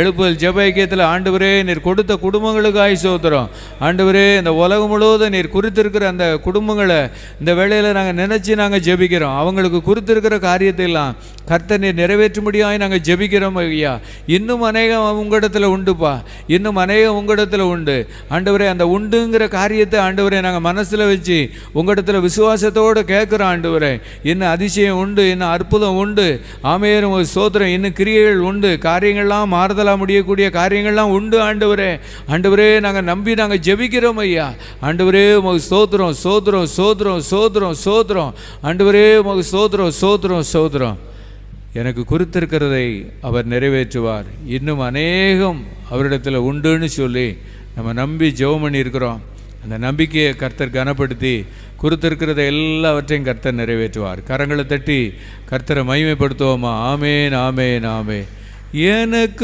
எழுப்புதல் ஜெப ஐக்கியத்தில் ஆண்டவரே நீர் கொடுத்த குடும்பங்களுக்காய் ஸ்தோத்திரம். ஆண்டவரே இந்த உலகம் முழுவதும் நீர் குறித்திருக்கிற அந்த குடும்பங்களை இந்த வேளையில் நாங்கள் நினச்சி நாங்கள் ஜெபிக்கிறோம். அவங்களுக்கு குறித்திருக்கிற காரியத்தை எல்லாம் கர்த்தர் நீர் நிறைவேற்றும்படியாய் நாங்கள் ஜெபிக்கிறோம் ஐயா. இன்னும் அநேகம் உங்களிடத்தில் உண்டுப்பா, இன்னும் அநேகம் உங்களிடத்தில் உண்டு ஆண்டவரே. அந்த உண்டுங்கிற காரியத்தை ஆண்டவரே நாங்கள் மனசில் வச்சு உங்களிடத்தில் விசுவாசத்தோடு கேட்குறோம் ஆண்டவரே. இன்னும் அதிசயம் உண்டு, இன்னும் அற்புதம் உண்டு. ஆமென் ஸ்தோத்திரம். இன்னும் கிரியைகள் உண்டு, காரியங்கள்லாம் மாறுதலாக முடியக்கூடிய காரியங்கள்லாம் உண்டு ஆண்டவரே. ஆண்டவரே நாங்கள் நம்பி நாங்கள் ஜெபிக்கிறோம் ஐயா. ஆண்டவரே உமக்கு ஸ்தோத்திரம் ஸ்தோத்திரம் ஸ்தோத்திரம் ஸ்தோத்திரம் ஸ்தோத்திரம். ஆண்டவரே உமக்கு ஸ்தோத்திரம் ஸ்தோத்திரம் ஸ்தோத்திரம். எனக்கு குறித்திருக்கிறதை அவர் நிறைவேற்றுவார். இன்னும் அநேகம் அவரிடத்தில் உண்டுன்னு சொல்லி நம்ம நம்பி ஜெபம் பண்ணியிருக்கிறோம். அந்த நம்பிக்கையை கர்த்தர் கனப்படுத்தி குறித்திருக்கிறத எல்லாவற்றையும் கர்த்தர் நிறைவேற்றுவார். கரங்களை தட்டி கர்த்தரை மகிமைப்படுத்துவோமா? ஆமேன் ஆமேன் ஆமேன். எனக்கு